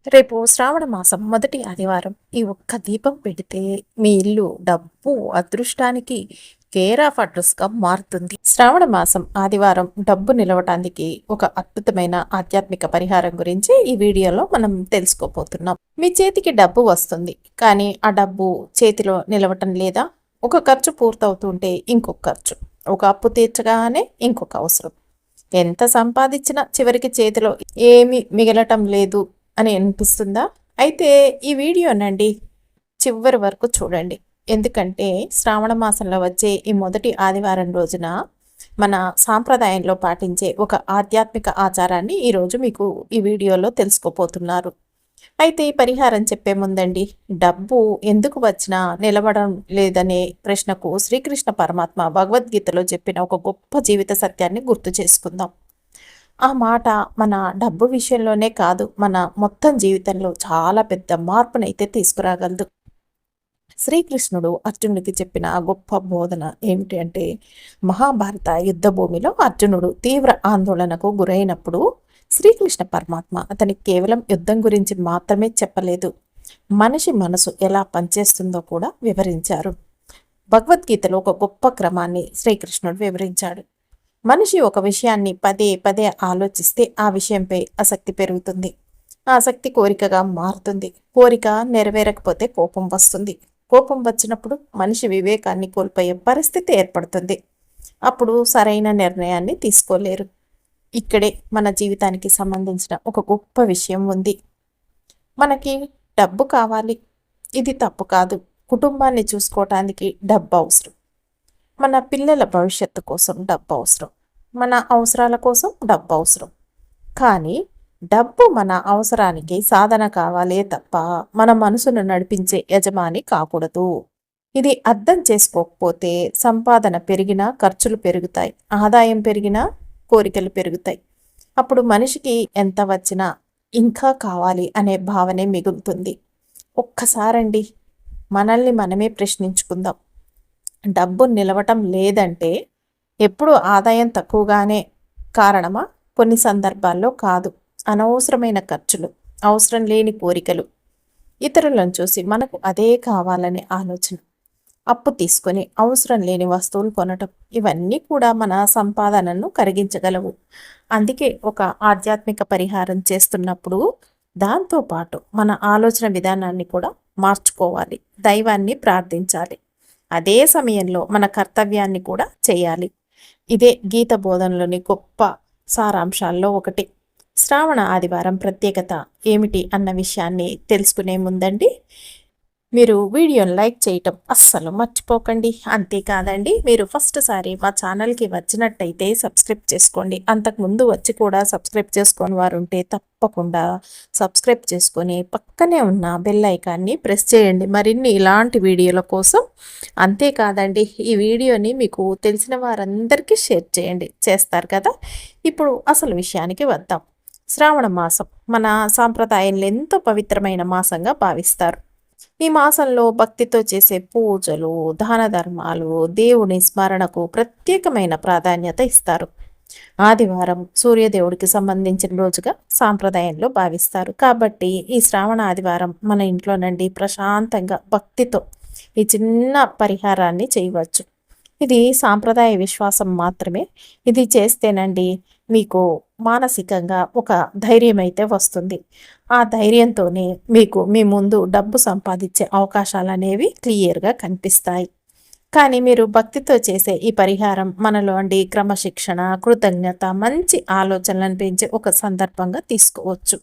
రేపు శ్రావణ మాసం మొదటి ఆదివారం. ఈ ఒక్క దీపం పెడితే మీ ఇల్లు డబ్బు, అదృష్టానికి కేర్ ఆఫ్ అడ్రస్‌గా మారుతుంది. శ్రావణ మాసం ఆదివారం డబ్బు నిలవటానికి ఒక అద్భుతమైన ఆధ్యాత్మిక పరిహారం గురించి ఈ వీడియోలో మనం తెలుసుకోబోతున్నాం. మీ చేతికి డబ్బు వస్తుంది. కానీ ఆ డబ్బు చేతిలో నిలవటం లేదా? ఒక ఖర్చు పూర్తవుతుంటే ఇంకొక ఖర్చు. ఒక అప్పు తీర్చగానే ఇంకొక అవసరం. ఎంత సంపాదించినా చివరికి చేతిలో ఏమీ మిగలటం లేదు అని అనిపిస్తుందా? అయితే ఈ వీడియోనండి చివరి వరకు చూడండి. ఎందుకంటే శ్రావణ మాసంలో వచ్చే ఈ మొదటి ఆదివారం రోజున మన సాంప్రదాయంలో పాటించే ఒక ఆధ్యాత్మిక ఆచారాన్ని ఈరోజు మీకు ఈ వీడియోలో తెలుసుకోపోతున్నారు. అయితే ఈ పరిహారం చెప్పే ముందండి, డబ్బు ఎందుకు వచ్చినా నిలబడం లేదనే ప్రశ్నకు శ్రీకృష్ణ పరమాత్మ భగవద్గీతలో చెప్పిన ఒక గొప్ప జీవిత సత్యాన్ని గుర్తు చేసుకుందాం. ఆ మాట మన డబ్బు విషయంలోనే కాదు, మన మొత్తం జీవితంలో చాలా పెద్ద మార్పునైతే తీసుకురాగలదు. శ్రీకృష్ణుడు అర్జునుడికి చెప్పిన ఆ గొప్ప బోధన ఏమిటి అంటే, మహాభారత యుద్ధ భూమిలో అర్జునుడు తీవ్ర ఆందోళనకు గురైనప్పుడు శ్రీకృష్ణ పరమాత్మ అతనికి కేవలం యుద్ధం గురించి మాత్రమే చెప్పలేదు, మనిషి మనసు ఎలా పనిచేస్తుందో కూడా వివరించారు. భగవద్గీతలో ఒక గొప్ప క్రమాన్ని శ్రీకృష్ణుడు వివరించాడు. మనిషి ఒక విషయాన్ని పదే పదే ఆలోచిస్తే ఆ విషయంపై ఆసక్తి పెరుగుతుంది. ఆ ఆసక్తి కోరికగా మారుతుంది. కోరిక నెరవేరకపోతే కోపం వస్తుంది. కోపం వచ్చినప్పుడు మనిషి వివేకాన్ని కోల్పోయే పరిస్థితి ఏర్పడుతుంది. అప్పుడు సరైన నిర్ణయాన్ని తీసుకోలేరు. ఇక్కడే మన జీవితానికి సంబంధించిన ఒక గొప్ప విషయం ఉంది. మనకి డబ్బు కావాలి, ఇది తప్పు కాదు. కుటుంబాన్ని చూసుకోవటానికి డబ్బు అవసరం. మన పిల్లల భవిష్యత్తు కోసం డబ్బు అవసరం. మన అవసరాల కోసం డబ్బు అవసరం. కానీ డబ్బు మన అవసరానికి సాధన కావాలే తప్ప మన మనసును నడిపించే యజమాని కాకూడదు. ఇది అర్థం చేసుకోకపోతే సంపాదన పెరిగినా ఖర్చులు పెరుగుతాయి, ఆదాయం పెరిగినా కోరికలు పెరుగుతాయి. అప్పుడు మనిషికి ఎంత వచ్చినా ఇంకా కావాలి అనే భావనే మిగులుతుంది. ఒక్కసారండి మనల్ని మనమే ప్రశ్నించుకుందాం. డబ్బు నిలవటం లేదంటే ఎప్పుడు ఆదాయం తక్కువగానే కారణమా? కొన్ని సందర్భాల్లో కాదు. అనవసరమైన ఖర్చులు, అవసరం లేని కోరికలు, ఇతరులను చూసి మనకు అదే కావాలనే ఆలోచన, అప్పు తీసుకొని అవసరం లేని వస్తువులు కొనటం, ఇవన్నీ కూడా మన సంపాదనను కరిగించగలవు. అందుకే ఒక ఆధ్యాత్మిక పరిహారం చేస్తున్నప్పుడు దాంతోపాటు మన ఆలోచన విధానాన్ని కూడా మార్చుకోవాలి. దైవాన్ని ప్రార్థించాలి. అదే సమయంలో మన కర్తవ్యాన్ని కూడా చేయాలి. ఇదే గీత బోధనలోని గొప్ప సారాంశాల్లో ఒకటి. శ్రావణ ఆదివారం ప్రత్యేకత ఏమిటి అన్న విషయాన్ని తెలుసుకునే ముందండి, మీరు వీడియోని లైక్ చేయటం అస్సలు మర్చిపోకండి. అంతేకాదండి, మీరు ఫస్ట్ సారి మా ఛానల్కి వచ్చినట్టయితే సబ్స్క్రైబ్ చేసుకోండి. అంతకుముందు వచ్చి కూడా సబ్స్క్రైబ్ చేసుకొని వారు ఉంటే తప్పకుండా సబ్స్క్రైబ్ చేసుకొని పక్కనే ఉన్న బెల్ ఐకాన్ని ప్రెస్ చేయండి మరిన్ని ఇలాంటి వీడియోల కోసం. అంతేకాదండి, ఈ వీడియోని మీకు తెలిసిన వారందరికీ షేర్ చేయండి. చేస్తారు కదా. ఇప్పుడు అసలు విషయానికి వద్దాం. శ్రావణ మాసం మన సాంప్రదాయంలో ఎంతో పవిత్రమైన మాసంగా భావిస్తారు. ఈ మాసంలో భక్తితో చేసే పూజలు, దాన ధర్మాలు, దేవుని స్మరణకు ప్రత్యేకమైన ప్రాధాన్యత ఇస్తారు. ఆదివారం సూర్యదేవుడికి సంబంధించిన రోజుగా సాంప్రదాయంలో భావిస్తారు. కాబట్టి ఈ శ్రావణ ఆదివారం మన ఇంట్లోనండి ప్రశాంతంగా భక్తితో ఈ చిన్న పరిహారాన్ని చేయవచ్చు. ఇది సాంప్రదాయ విశ్వాసం మాత్రమే. ఇది చేస్తేనండి మీకు మానసికంగా ఒక ధైర్యం అయితే వస్తుంది. ఆ ధైర్యంతోనే మీకు మీ ముందు డబ్బు సంపాదించే అవకాశాలు అనేవి క్లియర్గా కనిపిస్తాయి. కానీ మీరు భక్తితో చేసే ఈ పరిహారం మనలో అండి క్రమశిక్షణ, కృతజ్ఞత, మంచి ఆలోచనలను పెంచే ఒక సందర్భంగా తీసుకోవచ్చు.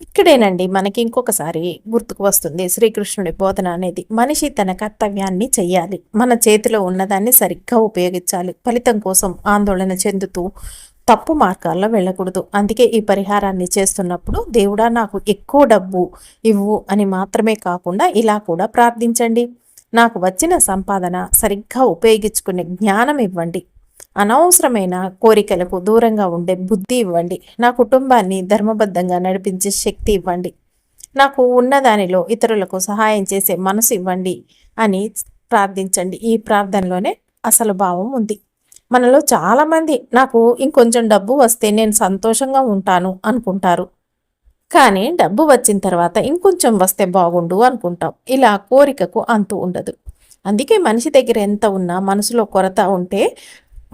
ఇక్కడేనండి మనకి ఇంకొకసారి గుర్తుకు వస్తుంది శ్రీకృష్ణుడి బోధన అనేది. మనిషి తన కర్తవ్యాన్ని చెయ్యాలి, మన చేతిలో ఉన్నదాన్ని సరిగ్గా ఉపయోగించాలి. ఫలితం కోసం ఆందోళన చెందుతూ తప్పు మార్గాల్లో వెళ్ళకూడదు. అందుకే ఈ పరిహారాన్ని చేస్తున్నప్పుడు దేవుడా నాకు ఎక్కువ డబ్బు ఇవ్వు అని మాత్రమే కాకుండా ఇలా కూడా ప్రార్థించండి. నాకు వచ్చిన సంపాదన సరిగ్గా ఉపయోగించుకునే జ్ఞానం ఇవ్వండి. అనవసరమైన కోరికలకు దూరంగా ఉండే బుద్ధి ఇవ్వండి. నా కుటుంబాన్ని ధర్మబద్ధంగా నడిపించే శక్తి ఇవ్వండి. నాకు ఉన్నదానిలో ఇతరులకు సహాయం చేసే మనసు ఇవ్వండి అని ప్రార్థించండి. ఈ ప్రార్థనలోనే అసలు భావం ఉంది. మనలో చాలామంది నాకు ఇంకొంచెం డబ్బు వస్తే నేను సంతోషంగా ఉంటాను అనుకుంటారు. కానీ డబ్బు వచ్చిన తర్వాత ఇంకొంచెం వస్తే బాగుండు అనుకుంటాం. ఇలా కోరికకు అంతు ఉండదు. అందుకే మనిషి దగ్గర ఎంత ఉన్నా మనసులో కొరత ఉంటే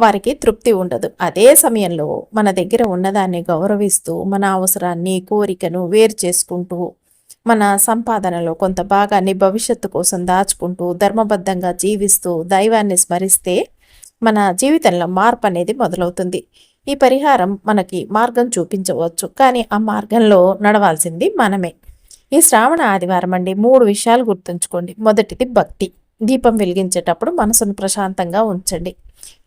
వారికి తృప్తి ఉండదు. అదే సమయంలో మన దగ్గర ఉన్నదాన్ని గౌరవిస్తూ, మన అవసరాన్ని, కోరికను వేరు చేసుకుంటూ, మన సంపాదనలో కొంత భాగాన్ని భవిష్యత్తు కోసం దాచుకుంటూ, ధర్మబద్ధంగా జీవిస్తూ, దైవాన్ని స్మరిస్తే మన జీవితంలో మార్పు అనేది మొదలవుతుంది. ఈ పరిహారం మనకి మార్గం చూపించవచ్చు, కానీ ఆ మార్గంలో నడవాల్సింది మనమే. ఈ శ్రావణ ఆదివారం అండి 3 విషయాలు గుర్తుంచుకోండి. మొదటిది భక్తి. దీపం వెలిగించేటప్పుడు మనసును ప్రశాంతంగా ఉంచండి.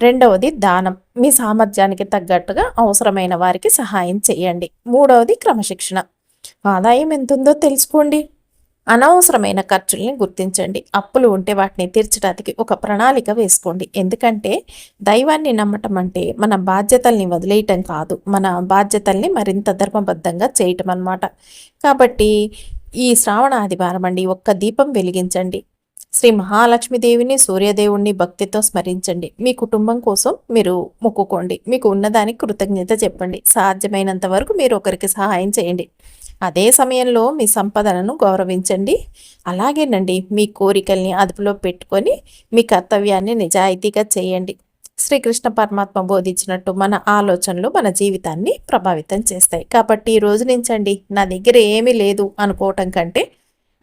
రెండవది దానం. మీ సామర్థ్యానికి తగ్గట్టుగా అవసరమైన వారికి సహాయం చేయండి. మూడవది క్రమశిక్షణ. ఆదాయం ఎంతుందో తెలుసుకోండి. అనవసరమైన ఖర్చుల్ని గుర్తించండి. అప్పులు ఉంటే వాటిని తీర్చడానికి ఒక ప్రణాళిక వేసుకోండి. ఎందుకంటే దైవాన్ని నమ్మటం అంటే మన బాధ్యతల్ని వదిలేయటం కాదు, మన బాధ్యతల్ని మరింత ధర్మబద్ధంగా చేయటం అన్నమాట. కాబట్టి ఈ శ్రావణ ఆదివారం అండి ఒక్క దీపం వెలిగించండి. శ్రీ మహాలక్ష్మీదేవిని, సూర్యదేవుణ్ణి భక్తితో స్మరించండి. మీ కుటుంబం కోసం మీరు మొక్కుకోండి. మీకు ఉన్నదానికి కృతజ్ఞత చెప్పండి. సాధ్యమైనంత వరకు మీరు ఒకరికి సహాయం చేయండి. అదే సమయంలో మీ సంపదలను గౌరవించండి. అలాగేనండి మీ కోరికల్ని అదుపులో పెట్టుకొని మీ కర్తవ్యాన్ని నిజాయితీగా చేయండి. శ్రీకృష్ణ పరమాత్మ బోధించినట్టు మన ఆలోచనలు మన జీవితాన్ని ప్రభావితం చేస్తాయి. కాబట్టి ఈ రోజు నుంచండి నా దగ్గర ఏమీ లేదు అనుకోవటం కంటే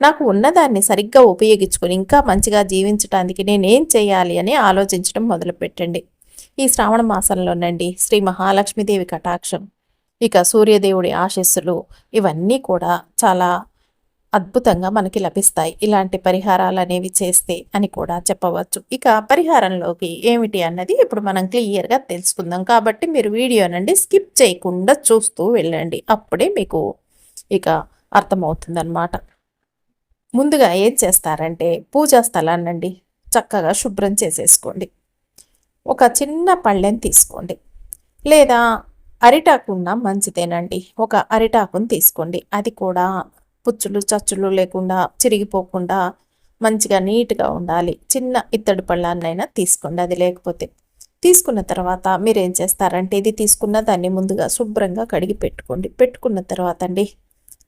నాకు ఉన్నదాన్ని సరిగ్గా ఉపయోగించుకొని ఇంకా మంచిగా జీవించడానికి నేనేం చేయాలి అని ఆలోచించడం మొదలుపెట్టండి. ఈ శ్రావణ మాసంలోనండి శ్రీ మహాలక్ష్మీదేవి కటాక్షం, ఇక సూర్యదేవుడి ఆశీస్సులు ఇవన్నీ కూడా చాలా అద్భుతంగా మనకి లభిస్తాయి ఇలాంటి పరిహారాలు అనేవి చేస్తే అని కూడా చెప్పవచ్చు. ఇక పరిహారంలోకి ఏమిటి అన్నది ఇప్పుడు మనం క్లియర్గా తెలుసుకుందాం. కాబట్టి మీరు వీడియోనండి స్కిప్ చేయకుండా చూస్తూ వెళ్ళండి. అప్పుడే మీకు ఇక అర్థమవుతుందన్నమాట. ముందుగా ఏం చేస్తారంటే పూజా స్థలాన్నండి చక్కగా శుభ్రం చేసేసుకోండి. ఒక చిన్న పళ్ళెం తీసుకోండి, లేదా అరిటాకు ఉన్న మంచిదేనండి. ఒక అరిటాకుని తీసుకోండి. అది కూడా పుచ్చులు చచ్చులు లేకుండా చిరిగిపోకుండా మంచిగా నీట్గా ఉండాలి. చిన్న ఇత్తడి పళ్ళాన్నైనా తీసుకోండి, అది లేకపోతే. తీసుకున్న తర్వాత మీరు ఏం చేస్తారంటే ఇది తీసుకున్న దాన్ని ముందుగా శుభ్రంగా కడిగి పెట్టుకోండి. పెట్టుకున్న తర్వాత అండి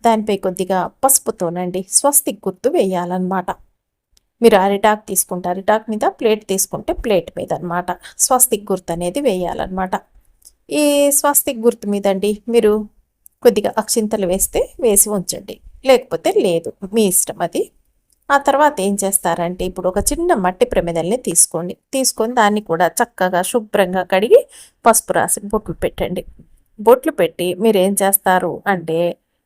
దానిపై కొద్దిగా పసుపుతోనండి స్వస్తిక్ గుర్తు వేయాలన్నమాట. మీరు అరిటాకు తీసుకుంటే అరిటాకు మీద, ప్లేట్ తీసుకుంటే ప్లేట్ మీద అనమాట స్వస్తిక్ గుర్తు అనేది వేయాలన్నమాట. ఈ స్వస్తిక్ గుర్తు మీద అండి మీరు కొద్దిగా అక్షింతలు వేస్తే వేసి ఉంచండి, లేకపోతే లేదు, మీ ఇష్టం అది. ఆ తర్వాత ఏం చేస్తారంటే ఇప్పుడు ఒక చిన్న మట్టి ప్రమిదల్ని తీసుకోండి. తీసుకొని దాన్ని కూడా చక్కగా శుభ్రంగా కడిగి పసుపు రాసి బొట్లు పెట్టండి. బొట్లు పెట్టి మీరు ఏం చేస్తారు అంటే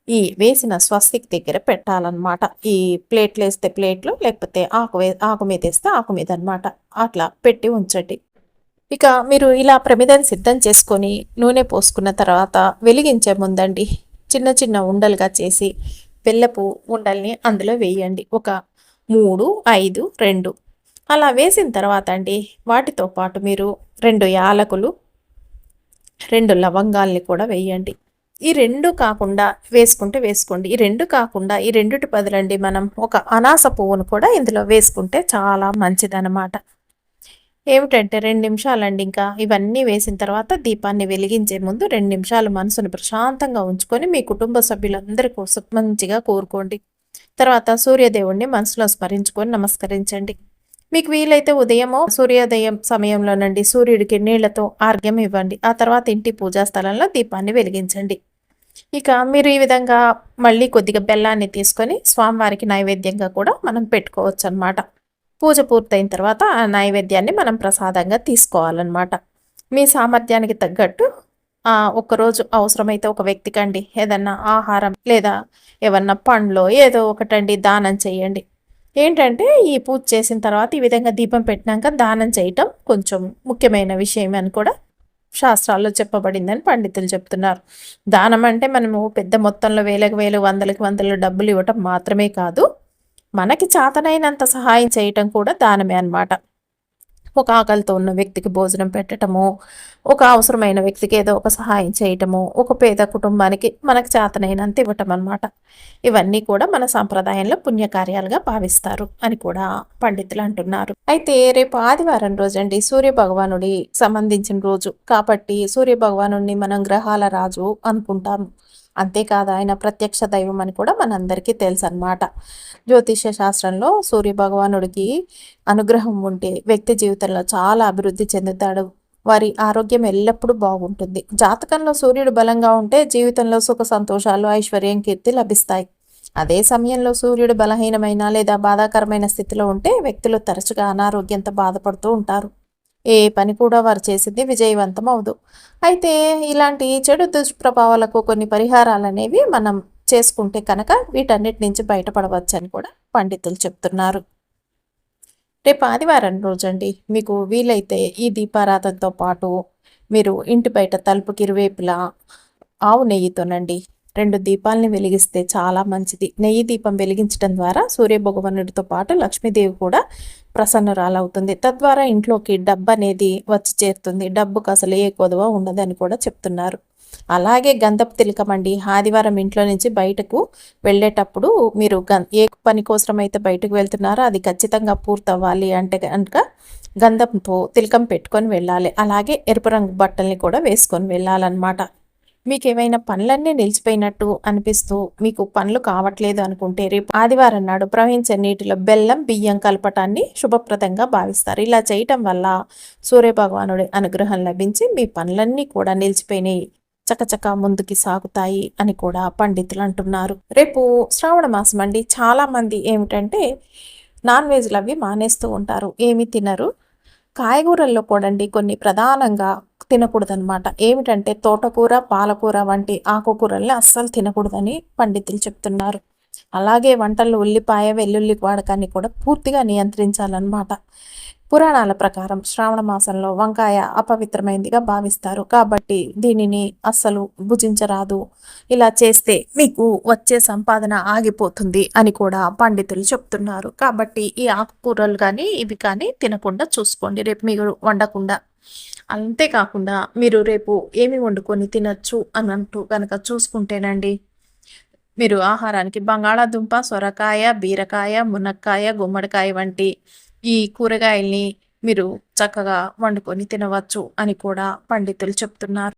ఈ వేసిన స్వస్తిక్ దగ్గర పెట్టాలన్నమాట. ఈ ప్లేట్లు వేస్తే ప్లేట్లు, లేకపోతే ఆకు మీద వేస్తే ఆకు మీద అనమాట. అట్లా పెట్టి ఉంచండి. ఇక మీరు ఇలా ప్రమిదను సిద్ధం చేసుకొని నూనె పోసుకున్న తర్వాత వెలిగించే ముందండి చిన్న చిన్న ఉండలుగా చేసి బెల్లపు ఉండల్ని అందులో వేయండి. ఒక 3, 5, 2 అలా వేసిన తర్వాత అండి వాటితో పాటు మీరు 2 యాలకులు, 2 లవంగాల్ని కూడా వేయండి. ఈ 2 కాకుండా వేసుకుంటే వేసుకోండి. ఈ 2 కాకుండా ఈ రెండిటి బదులండి మనం ఒక అనాస పువ్వును కూడా ఇందులో వేసుకుంటే చాలా మంచిదన్నమాట. ఏమిటంటే 2 నిమిషాలండి. ఇంకా ఇవన్నీ వేసిన తర్వాత దీపాన్ని వెలిగించే ముందు 2 నిమిషాలు మనసును ప్రశాంతంగా ఉంచుకొని మీ కుటుంబ సభ్యులందరి కోసం మంచిగా కోరుకోండి. తర్వాత సూర్యదేవుణ్ణి మనసులో స్మరించుకొని నమస్కరించండి. మీకు వీలైతే ఉదయమో సూర్యోదయం సమయంలోనండి సూర్యుడికి నీళ్లతో ఆర్ఘ్యం ఇవ్వండి. ఆ తర్వాత ఇంటి పూజా స్థలంలో దీపాన్ని వెలిగించండి. ఇక మీరు ఈ విధంగా మళ్ళీ కొద్దిగా బెల్లాన్ని తీసుకొని స్వామివారికి నైవేద్యంగా కూడా మనం పెట్టుకోవచ్చు అన్నమాట. పూజ పూర్తయిన తర్వాత ఆ నైవేద్యాన్ని మనం ప్రసాదంగా తీసుకోవాలన్నమాట. మీ సామర్థ్యానికి తగ్గట్టు ఒక్కరోజు అవసరమైతే ఒక వ్యక్తికండి ఏదన్నా ఆహారం లేదా ఏమన్నా పండ్లో ఏదో ఒకటండి దానం చేయండి. ఏంటంటే ఈ పూజ చేసిన తర్వాత ఈ విధంగా దీపం పెట్టినాక దానం చేయటం కొంచెం ముఖ్యమైన విషయం అని కూడా శాస్త్రాల్లో చెప్పబడిందని పండితులు చెప్తున్నారు. దానం అంటే మనము పెద్ద మొత్తంలో వేలకు వేలు, వందలకు వందలు డబ్బులు ఇవ్వటం మాత్రమే కాదు, మనకి చేతనైనంత సహాయం చేయటం కూడా దానమే అన్నమాట. ఒక ఆకలితో ఉన్న వ్యక్తికి భోజనం పెట్టడము, ఒక అవసరమైన వ్యక్తికి ఏదో ఒక సహాయం చేయటము, ఒక పేద కుటుంబానికి మనకు చేతనైనంత ఇవ్వటం అన్నమాట. ఇవన్నీ కూడా మన సాంప్రదాయంలో పుణ్యకార్యాలుగా భావిస్తారు అని కూడా పండితులు అంటున్నారు. అయితే రేపు ఆదివారం రోజండి సూర్య భగవానుడి సంబంధించిన రోజు కాబట్టి సూర్య భగవానుడిని మనం గ్రహాల రాజు అనుకుంటాము. అంతేకాదు ఆయన ప్రత్యక్ష దైవం అని కూడా మనందరికీ తెలుసు అన్నమాట. జ్యోతిష్య శాస్త్రంలో సూర్య భగవానుడికి అనుగ్రహం ఉంటే వ్యక్తి జీవితంలో చాలా అభివృద్ధి చెందుతాడు. వారి ఆరోగ్యం ఎల్లప్పుడూ బాగుంటుంది. జాతకంలో సూర్యుడు బలంగా ఉంటే జీవితంలో సుఖ సంతోషాలు, ఐశ్వర్యం, కీర్తి లభిస్తాయి. అదే సమయంలో సూర్యుడు బలహీనమైన లేదా బాధాకరమైన స్థితిలో ఉంటే వ్యక్తులు తరచుగా అనారోగ్యంతో బాధపడుతూ ఉంటారు. ఏ పని కూడా వారు చేసింది విజయవంతం అవదు. అయితే ఇలాంటి చెడు దుష్ప్రభావాలకు కొన్ని పరిహారాలనేవి మనం చేసుకుంటే కనుక వీటన్నిటి నుంచి బయటపడవచ్చని కూడా పండితులు చెప్తున్నారు. రేపు ఆదివారం రోజండి మీకు వీలైతే ఈ దీపారాధనతో పాటు మీరు ఇంటి బయట తలుపుకి ఇరువైపులా ఆవు నెయ్యితోనండి 2 దీపాలని వెలిగిస్తే చాలా మంచిది. నెయ్యి దీపం వెలిగించడం ద్వారా సూర్యభగవానుడితో పాటు లక్ష్మీదేవి కూడా ప్రసన్నురాలవుతుంది. తద్వారా ఇంట్లోకి డబ్బు అనేది వచ్చి చేరుతుంది. డబ్బుకు అసలు ఏ కొదవ ఉండదని కూడా చెప్తున్నారు. అలాగే గంధపు తిలకం అండి. ఆదివారం ఇంట్లో నుంచి బయటకు వెళ్ళేటప్పుడు మీరు ఏ పని కోసమైతే బయటకు వెళ్తున్నారో అది ఖచ్చితంగా పూర్తవ్వాలి అంటే కనుక గంధంతో తిలకం పెట్టుకొని వెళ్ళాలి. అలాగే ఎరుపు రంగు బట్టల్ని కూడా వేసుకొని వెళ్ళాలన్నమాట. మీకు ఏమైనా పనులన్నీ నిలిచిపోయినట్టు అనిపిస్తూ మీకు పనులు కావట్లేదు అనుకుంటే రేపు ఆదివారం నాడు ప్రవహించే నీటిలో బెల్లం, బియ్యం కలపటాన్ని శుభప్రదంగా భావిస్తారు. ఇలా చేయటం వల్ల సూర్యభగవానుడి అనుగ్రహం లభించి మీ పనులన్నీ కూడా నిలిచిపోయినాయి చకచక ముందుకి సాగుతాయి అని కూడా పండితులు అంటున్నారు. రేపు శ్రావణ మాసం అండి. చాలామంది ఏమిటంటే నాన్ వెజ్లు అవి మానేస్తూ ఉంటారు, ఏమి తినరు. కాయగూరల్లో కూడా అండి కొన్ని ప్రధానంగా తినకూడదనమాట. ఏమిటంటే తోటకూర, పాలకూర వంటి ఆకుకూరల్ని అస్సలు తినకూడదని పండితులు చెప్తున్నారు. అలాగే వంటల్లో ఉల్లిపాయ, వెల్లుల్లి వాడకాన్ని కూడా పూర్తిగా నియంత్రించాలన్నమాట. పురాణాల ప్రకారం శ్రావణ మాసంలో వంకాయ అపవిత్రమైనదిగా భావిస్తారు. కాబట్టి దీనిని అస్సలు భుజించరాదు. ఇలా చేస్తే మీకు వచ్చే సంపాదన ఆగిపోతుంది అని కూడా పండితులు చెప్తున్నారు. కాబట్టి ఈ ఆకుకూరలు కానీ ఇవి కానీ తినకుండా చూసుకోండి రేపు మీరు వండకుండా. అంతేకాకుండా మీరు రేపు ఏమి వండుకొని తినచ్చు అని అంటూ కనుక చూసుకుంటేనండి, మీరు ఆహారానికి బంగాళాదుంప, సొరకాయ, బీరకాయ, మునక్కాయ, గుమ్మడికాయ వంటి ఈ కూరగాయల్ని మీరు చక్కగా వండుకొని తినవచ్చు అని కూడా పండితులు చెప్తున్నారు.